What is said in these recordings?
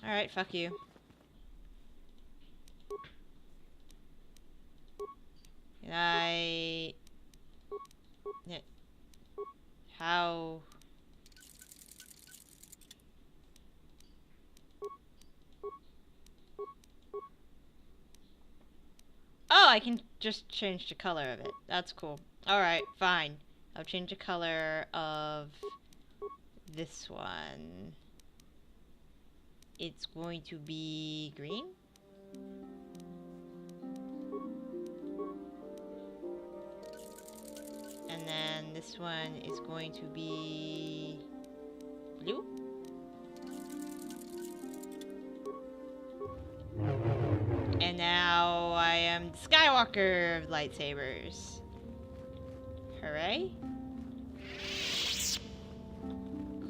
Alright, fuck you. Can I... How... Oh, I can just change the color of it. That's cool. Alright, fine. I'll change the color of this one. It's going to be green. And then this one is going to be blue. And now I am the Skywalker of lightsabers. Hooray.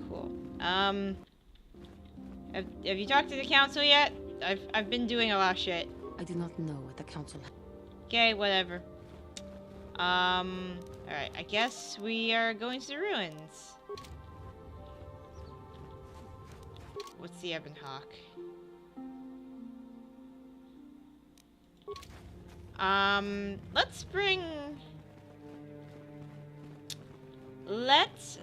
Cool. Have you talked to the council yet? I've been doing a lot of shit. I do not know what the council... Okay, whatever. Alright, I guess we are going to the ruins. What's the Ebon Hawk? Let's bring... Let's...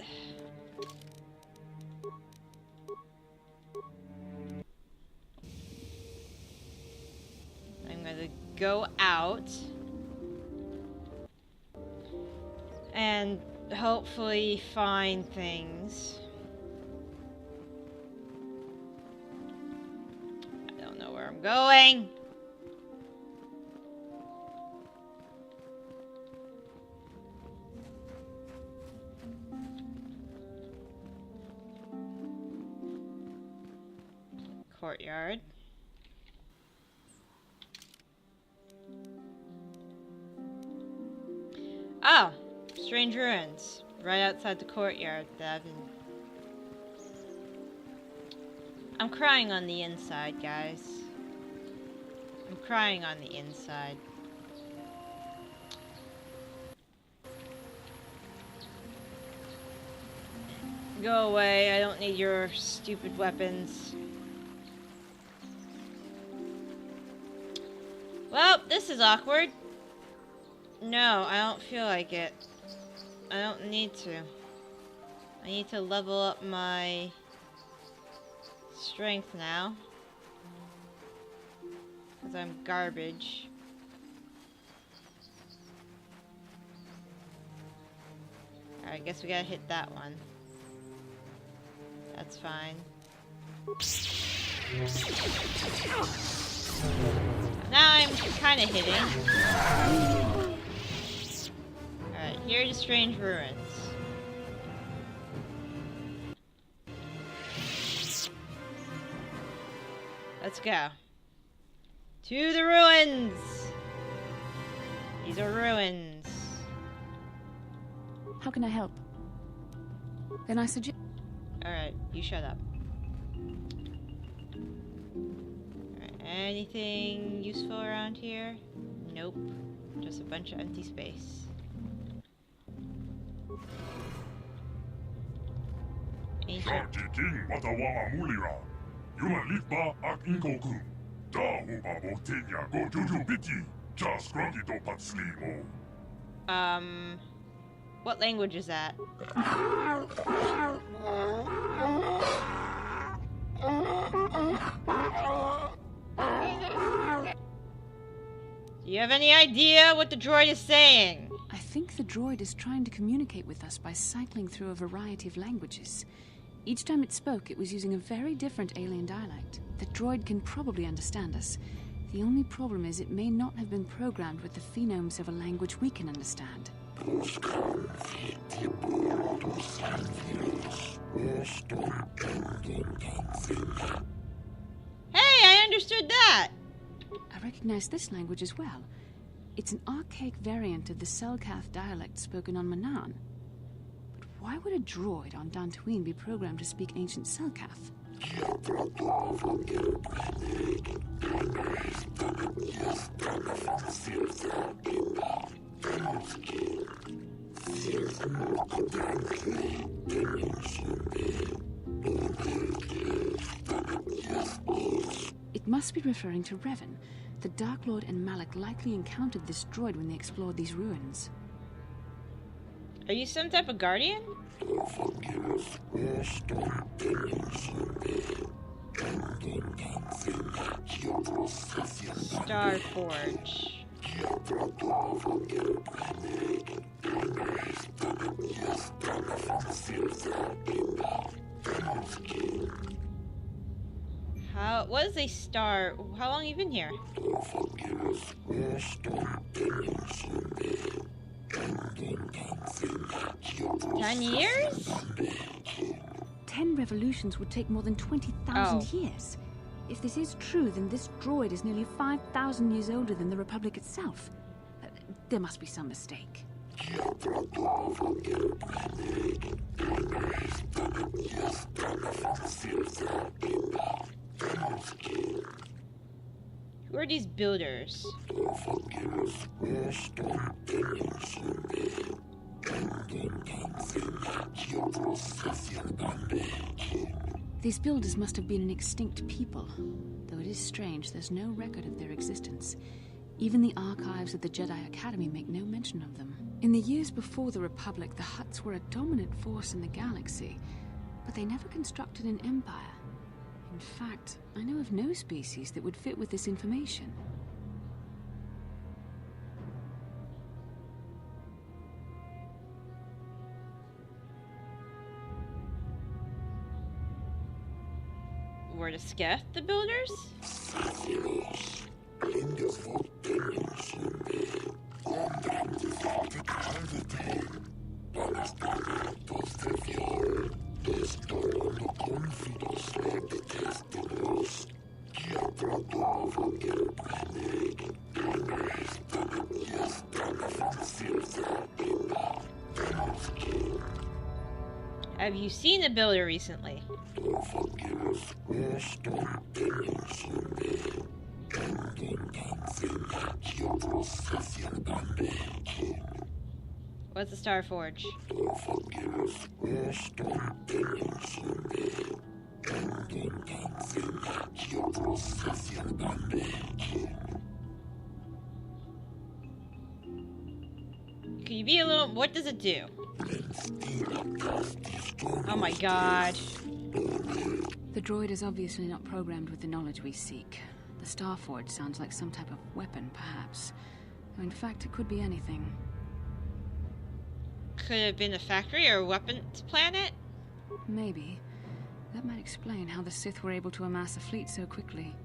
I'm gonna go out and hopefully find things. I don't know where I'm going. Courtyard. Oh, strange ruins right outside the courtyard that I've been... I'm crying on the inside, guys. I'm crying on the inside. Go away, I don't need your stupid weapons. Well, this is awkward. No, I don't feel like it. I don't need to. I need to level up my strength now. Because I'm garbage. Alright, I guess we gotta hit that one. That's fine. Now I'm kind of hitting. Alright, here are the strange ruins. Let's go. To the ruins! These are ruins. How can I help? Then I suggest... Alright, you shut up. Anything useful around here? Nope. Just a bunch of empty space. Ancient. What language is that? Do you have any idea what the droid is saying? I think the droid is trying to communicate with us by cycling through a variety of languages. Each time it spoke, it was using a very different alien dialect. The droid can probably understand us. The only problem is it may not have been programmed with the phonemes of a language we can understand. Hey, I understood that! I recognize this language as well. It's an archaic variant of the Selkath dialect spoken on Manaan. But why would a droid on Dantooine be programmed to speak ancient Selkath? must be referring to Revan. The Dark Lord and Malak likely encountered this droid when they explored these ruins. Are you some type of guardian? Starforge. What is a star? How long have you been here? 10 years? 10 revolutions would take more than 20,000 years. If this is true, then this droid is nearly 5,000 years older than the Republic itself. There must be some mistake. Who are these builders? These builders must have been an extinct people, though it is strange there's no record of their existence. Even the archives of the Jedi Academy make no mention of them. In the years before the Republic, the Hutts were a dominant force in the galaxy, but they never constructed an empire. In fact, I know of no species that would fit with this information. Were to Sketh the builders? Have you seen a builder recently? What's the Starforge? Can you be a little... What does it do? Oh my god. The droid is obviously not programmed with the knowledge we seek. The Starforge sounds like some type of weapon, perhaps. Though in fact, it could be anything. Could it have been a factory or a weapons planet? Maybe. That might explain how the Sith were able to amass a fleet so quickly.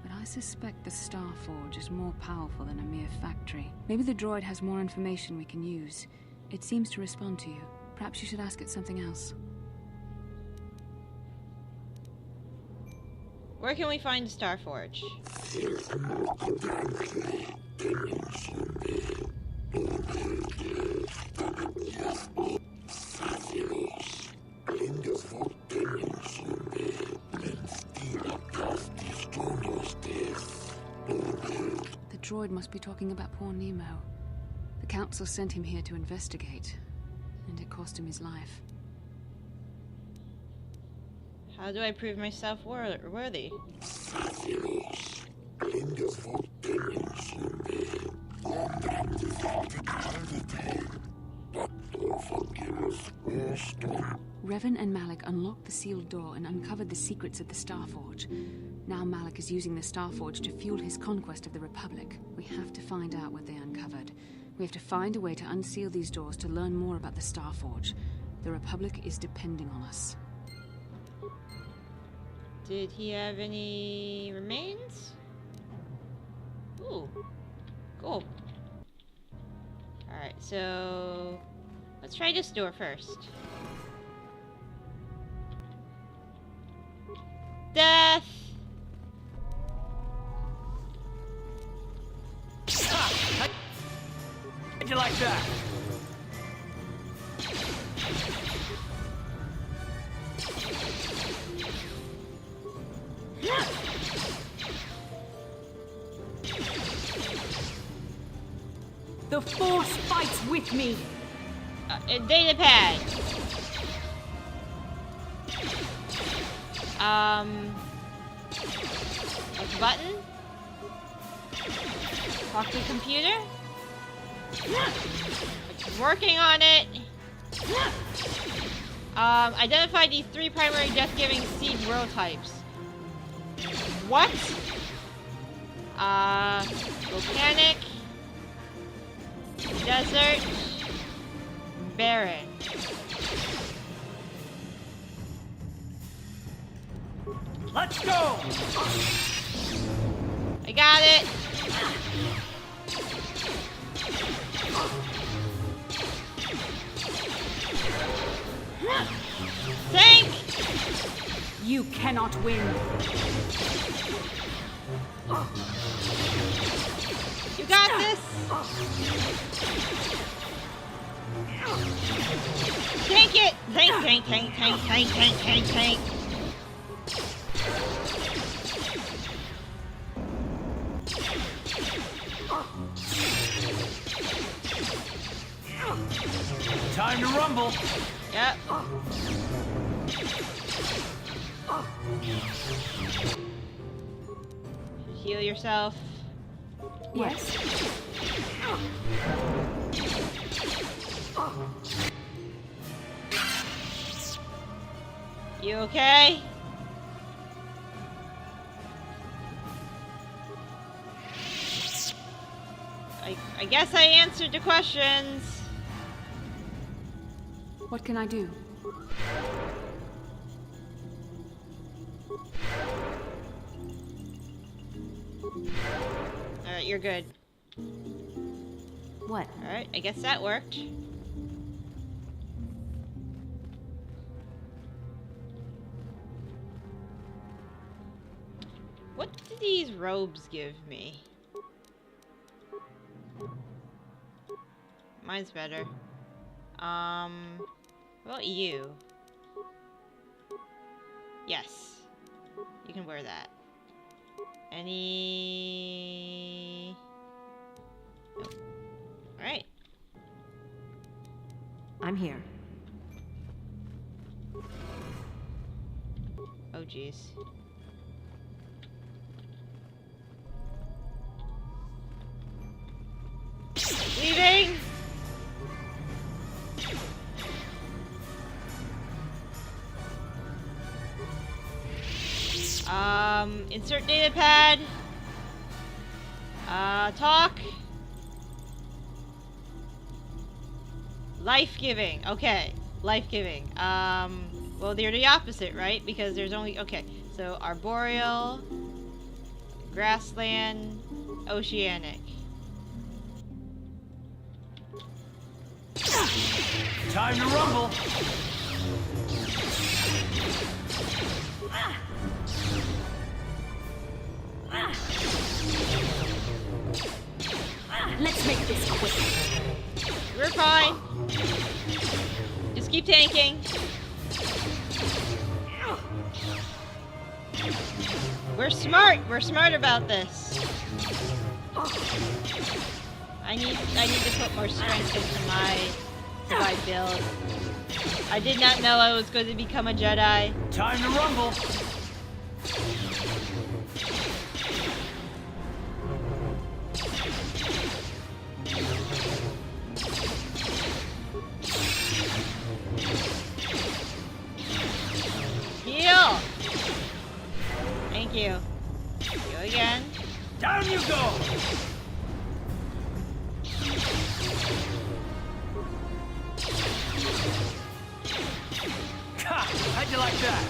But I suspect the Starforge is more powerful than a mere factory. Maybe the droid has more information we can use. It seems to respond to you. Perhaps you should ask it something else. Where can we find the Starforge? The droid must be talking about poor Nemo. The Council sent him here to investigate, and it cost him his life. How do I prove myself worthy? Revan and Malak unlocked the sealed door and uncovered the secrets of the Starforge. Now Malak is using the Starforge to fuel his conquest of the Republic. We have to find out what they uncovered. We have to find a way to unseal these doors to learn more about the Starforge. The Republic is depending on us. Did he have any remains? Ooh, cool. Alright, so let's try this door first. Death! How'd you like that? The Force fights with me! Data pad! What's the button? Talk to the computer? Working on it. Identify these 3 primary death-giving seed world types. What? Volcanic, desert, barren. Let's go! I got it. Think! You cannot win. You got this. Tank it! Tank, tank, tank, tank, tank, tank, tank, tank. Time to rumble. Yep. Heal yourself. Yes. You okay? I guess I answered the questions. What can I do? Alright, you're good. What? Alright, I guess that worked. What do these robes give me? Mine's better. What about you? Yes. You can wear that. Any... Nope. Alright. I'm here. Oh, jeez. Leaving! Insert data pad. Talk. Life-giving. Okay. Life-giving. Well, they're the opposite, right? Because there's only... Okay. So, arboreal, grassland, oceanic. Time to rumble. Let's make this quick. We're fine. Just keep tanking. We're smart. We're smart about this. I need to put more strength into my build. I did not know I was going to become a Jedi. Time to rumble. Heal! Thank you. Go again. Down you go. How'd you like that?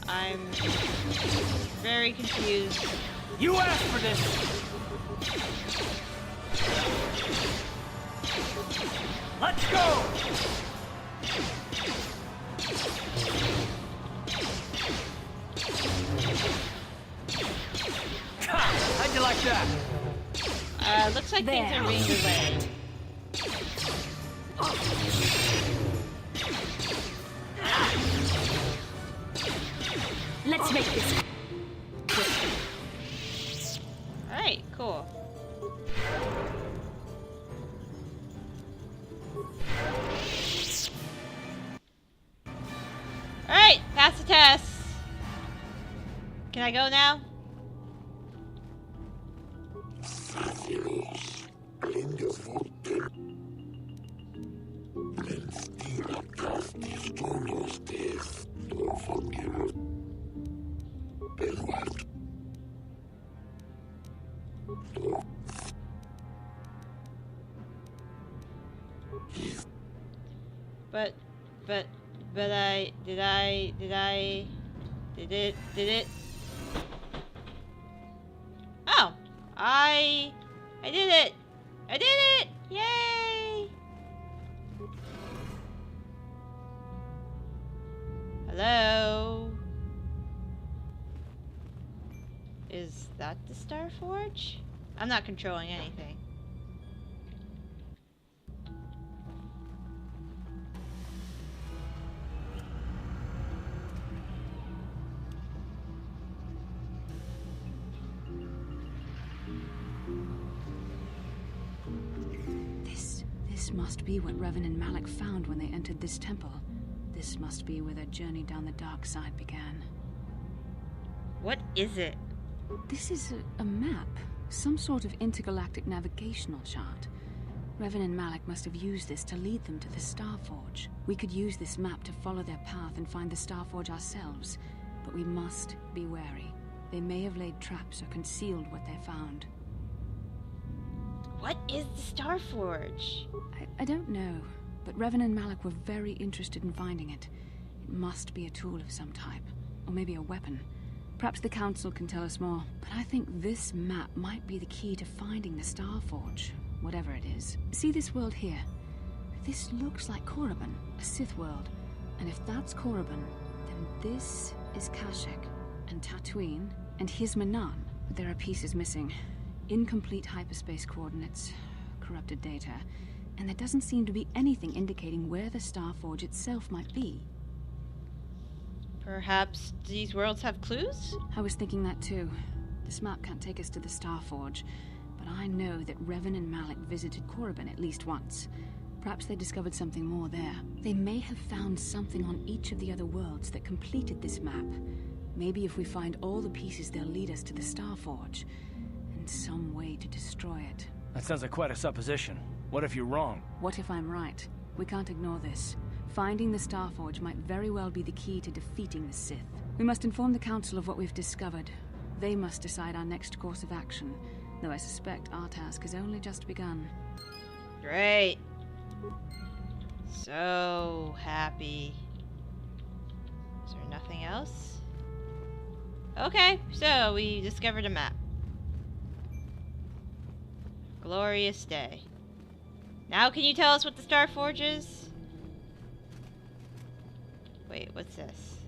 I'm very confused. You asked for this. Let's go. How'd you like that? Looks like things are being delayed. Let's make this quick. Alright, cool. Pass the test. Can I go now? But did it? Oh, I did it! I did it! Yay! Hello? Is that the Star Forge? I'm not controlling anything. This must be what Revan and Malak found when they entered this temple. This must be where their journey down the dark side began. What is it? This is a map. Some sort of intergalactic navigational chart. Revan and Malak must have used this to lead them to the Star Forge. We could use this map to follow their path and find the Star Forge ourselves. But we must be wary. They may have laid traps or concealed what they found. What is the Star Forge? I don't know, but Revan and Malak were very interested in finding it. It must be a tool of some type, or maybe a weapon. Perhaps the Council can tell us more, but I think this map might be the key to finding the Star Forge, whatever it is. See this world here? This looks like Korriban, a Sith world. And if that's Korriban, then this is Kashyyyk, and Tatooine, and here's Manan. But there are pieces missing. Incomplete hyperspace coordinates, corrupted data, and there doesn't seem to be anything indicating where the Star Forge itself might be. Perhaps these worlds have clues? I was thinking that too. This map can't take us to the Star Forge, but I know that Revan and Malak visited Korriban at least once. Perhaps they discovered something more there. They may have found something on each of the other worlds that completed this map. Maybe if we find all the pieces, they'll lead us to the Star Forge. And some way to destroy it. That sounds like quite a supposition. What if you're wrong? What if I'm right? We can't ignore this. Finding the Star Forge might very well be the key to defeating the Sith. We must inform the Council of what we've discovered. They must decide our next course of action, though I suspect our task has only just begun. Great. So happy. Is there nothing else? Okay, so we discovered a map. Glorious day. Now can you tell us what the Star Forge is? Wait, what's this?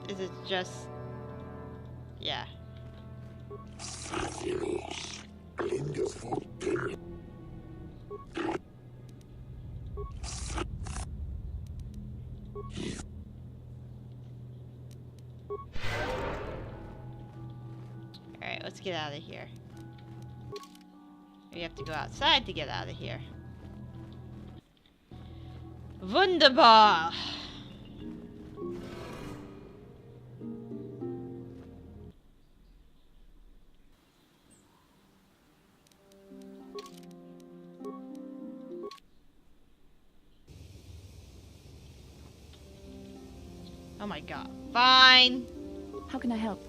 Is it just... yeah. Alright, let's get out of here. We have to go outside to get out of here. Wunderbar! Oh my god. Fine! How can I help?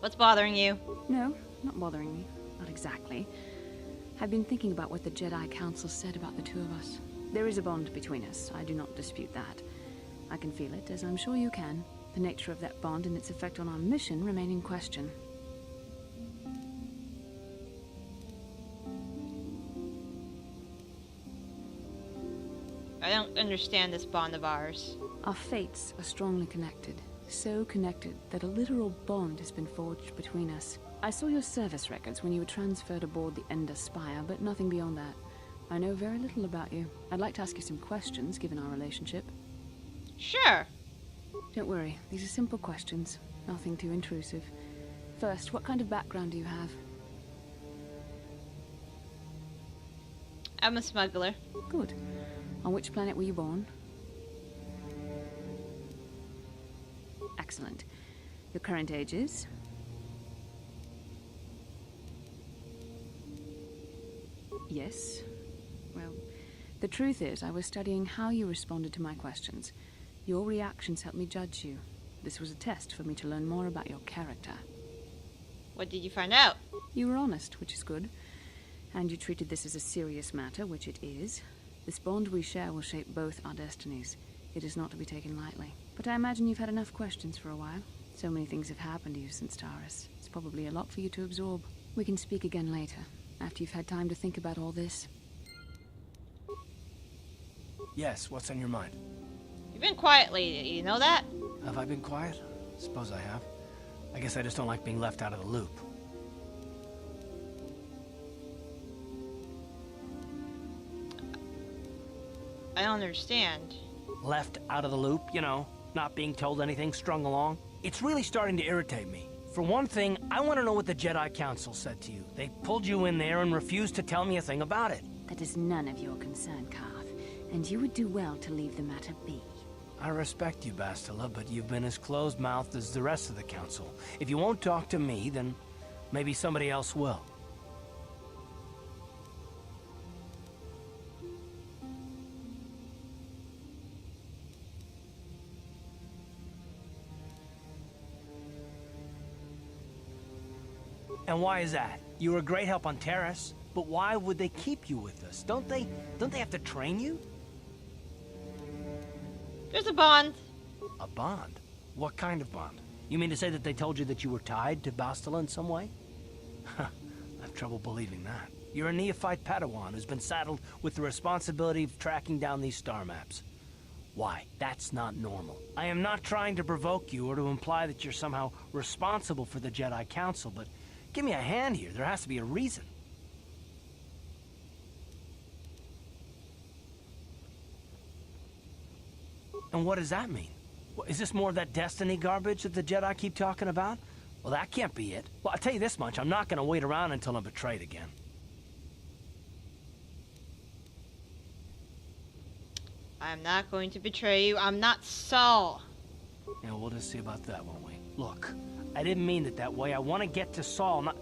What's bothering you? No, not bothering me. Not exactly. I've been thinking about what the Jedi Council said about the two of us. There is a bond between us. I do not dispute that. I can feel it, as I'm sure you can. The nature of that bond and its effect on our mission remain in question. I don't understand this bond of ours. Our fates are strongly connected. So connected that a literal bond has been forged between us. I saw your service records when you were transferred aboard the Ender Spire, but nothing beyond that. I know very little about you. I'd like to ask you some questions, given our relationship. Sure. Don't worry, these are simple questions. Nothing too intrusive. First, what kind of background do you have? I'm a smuggler. Good. On which planet were you born? Excellent. Your current age is? Yes. Well, the truth is, I was studying how you responded to my questions. Your reactions helped me judge you. This was a test for me to learn more about your character. What did you find out? You were honest, which is good. And you treated this as a serious matter, which it is. This bond we share will shape both our destinies. It is not to be taken lightly. But I imagine you've had enough questions for a while. So many things have happened to you since Taris. It's probably a lot for you to absorb. We can speak again later, after you've had time to think about all this. Yes, what's on your mind? You've been quiet lately, you know that? Have I been quiet? Suppose I have. I guess I just don't like being left out of the loop. I don't understand. Left out of the loop, you know, not being told anything, strung along. It's really starting to irritate me. For one thing, I want to know what the Jedi Council said to you. They pulled you in there and refused to tell me a thing about it. That is none of your concern, Karth, and you would do well to leave the matter be. I respect you, Bastila, but you've been as closed-mouthed as the rest of the Council. If you won't talk to me, then maybe somebody else will. And why is that? You were a great help on Taris, but why would they keep you with us? Don't they have to train you? There's a bond. A bond? What kind of bond? You mean to say that they told you that you were tied to Bastila in some way? I have trouble believing that. You're a neophyte Padawan who's been saddled with the responsibility of tracking down these star maps. Why? That's not normal. I am not trying to provoke you or to imply that you're somehow responsible for the Jedi Council, but give me a hand here. There has to be a reason. And what does that mean? Is this more of that destiny garbage that the Jedi keep talking about? Well, that can't be it. Well, I'll tell you this much. I'm not going to wait around until I'm betrayed again. I'm not going to betray you. I'm not Saul. Yeah, we'll just see about that, won't we? Look, I didn't mean it that way. I want to get to Saul, not...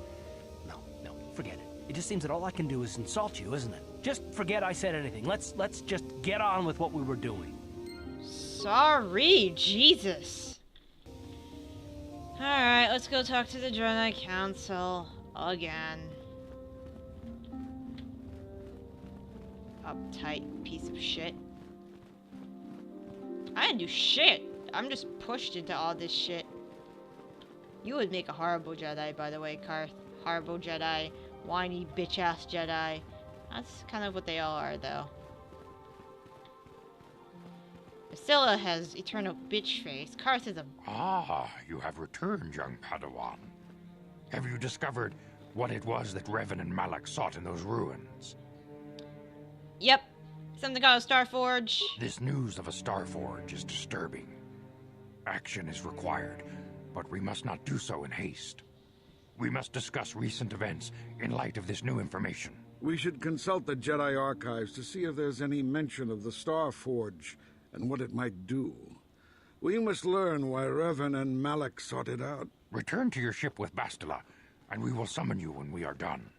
No, forget it. It just seems that all I can do is insult you, isn't it? Just forget I said anything. Let's just get on with what we were doing. Sorry, Jesus. Alright, let's go talk to the Jedi Council again. Uptight piece of shit. I didn't do shit. I'm just pushed into all this shit. You would make a horrible Jedi, by the way, Karth. Horrible Jedi. Whiny, bitch-ass Jedi. That's kind of what they all are, though. Bastila has eternal bitch face. Karth is a... Ah, you have returned, young Padawan. Have you discovered what it was that Revan and Malak sought in those ruins? Yep. Something called a Starforge. This news of a Starforge is disturbing. Action is required, but we must not do so in haste. We must discuss recent events in light of this new information. We should consult the Jedi archives to see if there's any mention of the Starforge and what it might do. We must learn why Revan and Malak sought it out. Return to your ship with Bastila, and we will summon you when we are done.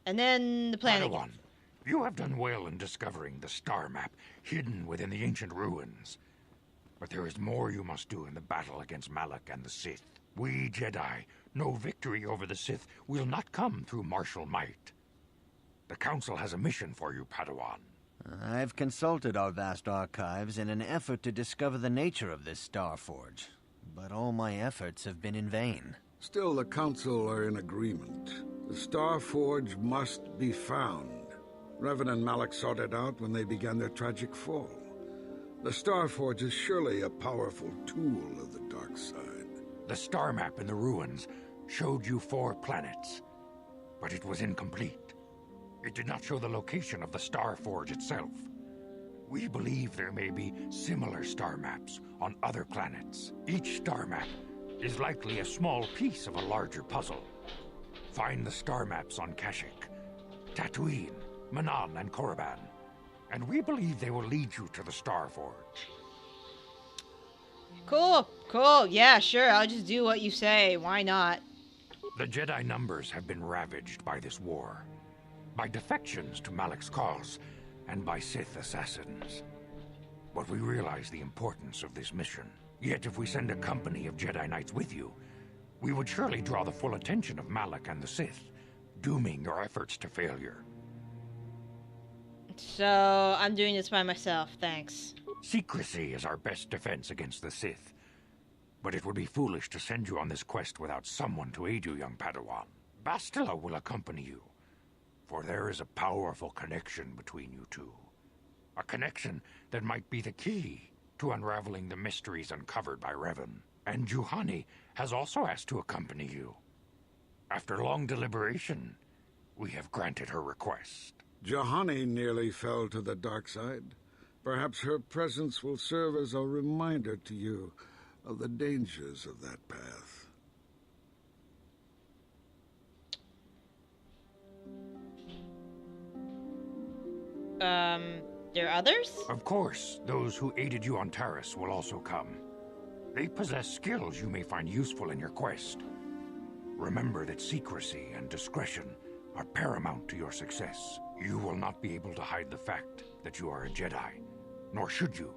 And then the planet. Padawan, you have done well in discovering the star map hidden within the ancient ruins. But there is more you must do in the battle against Malak and the Sith. We Jedi know victory over the Sith will not come through martial might. The Council has a mission for you, Padawan. I've consulted our vast archives in an effort to discover the nature of this Starforge, but all my efforts have been in vain. Still, the Council are in agreement. The Starforge must be found. Revan and Malak sought it out when they began their tragic fall. The Starforge is surely a powerful tool of the dark side. The star map in the ruins showed you 4 planets, but it was incomplete. It did not show the location of the Starforge itself. We believe there may be similar star maps on other planets. Each star map is likely a small piece of a larger puzzle. Find the star maps on Kashyyyk, Tatooine, Manan, and Korriban. And we believe they will lead you to the Star Forge. Cool, cool. Yeah, sure. I'll just do what you say. Why not? The Jedi numbers have been ravaged by this war, by defections to Malak's cause, and by Sith assassins. But we realize the importance of this mission. Yet if we send a company of Jedi Knights with you, we would surely draw the full attention of Malak and the Sith, dooming your efforts to failure. So, I'm doing this by myself, thanks. Secrecy is our best defense against the Sith. But it would be foolish to send you on this quest without someone to aid you, young Padawan. Bastila will accompany you, for there is a powerful connection between you two. A connection that might be the key to unraveling the mysteries uncovered by Revan. And Juhani has also asked to accompany you. After long deliberation, we have granted her request. Juhani nearly fell to the dark side. Perhaps her presence will serve as a reminder to you of the dangers of that path. There are others? Of course, those who aided you on Taris will also come. They possess skills you may find useful in your quest. Remember that secrecy and discretion are paramount to your success. You will not be able to hide the fact that you are a Jedi, nor should you.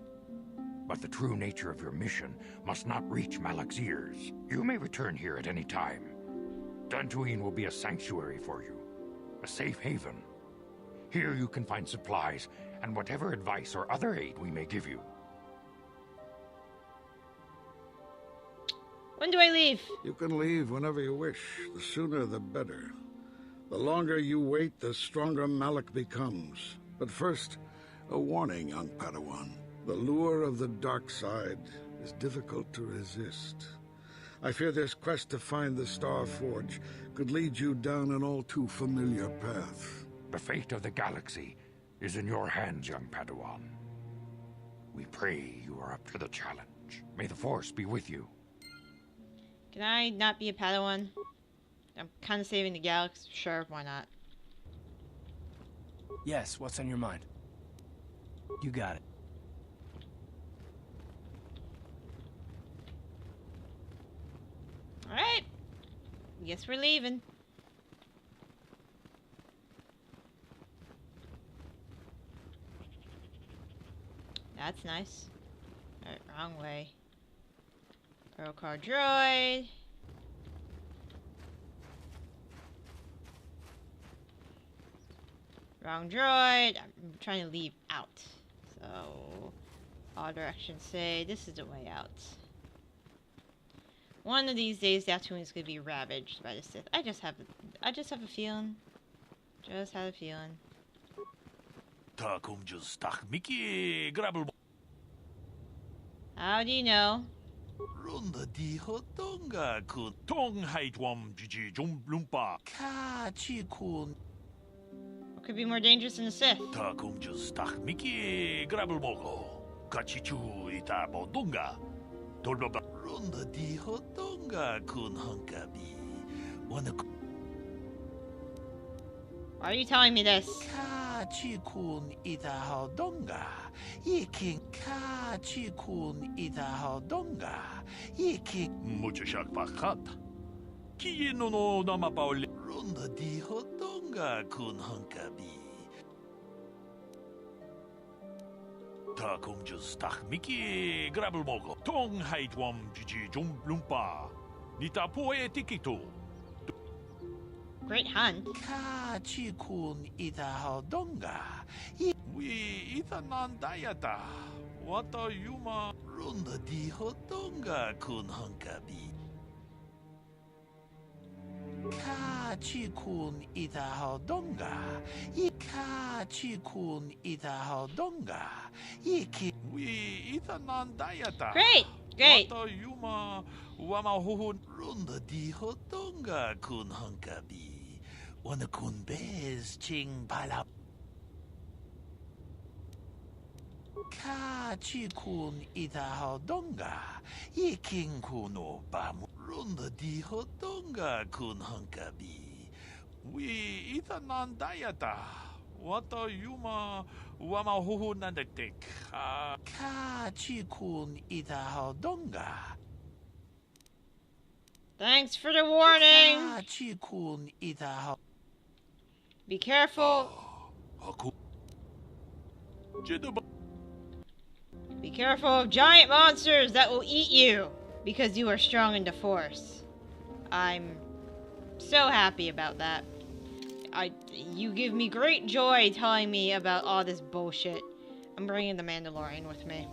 But the true nature of your mission must not reach Malak's ears. You may return here at any time. Dantooine will be a sanctuary for you, a safe haven. Here you can find supplies and whatever advice or other aid we may give you. When do I leave? You can leave whenever you wish. The sooner the better. The longer you wait, the stronger Malak becomes. But first, a warning, young Padawan. The lure of the dark side is difficult to resist. I fear this quest to find the Star Forge could lead you down an all too familiar path. The fate of the galaxy is in your hands, young Padawan. We pray you are up to the challenge. May the Force be with you. Can I not be a Padawan? I'm kind of saving the galaxy. Sure, why not? Yes, what's on your mind? You got it. Alright. Guess we're leaving. That's nice. Alright, wrong way. Pearl car droid. Wrong droid. I'm trying to leave out. So, all directions say this is the way out. One of these days, Dantooine is gonna be ravaged by the Sith. I just have a feeling. Just have a feeling. How do you know? What could be more dangerous than the Sith? Why are you telling me this? Great hunt. Great! Great! Wata yuma wama huhu nandektek. Ka chikun ita haudonga. Thanks for the warning. Ka chikun ita Be careful. Be careful of giant monsters that will eat you because you are strong in the Force. I'm so happy about that. You give me great joy telling me about all this bullshit. I'm bringing the Mandalorian with me.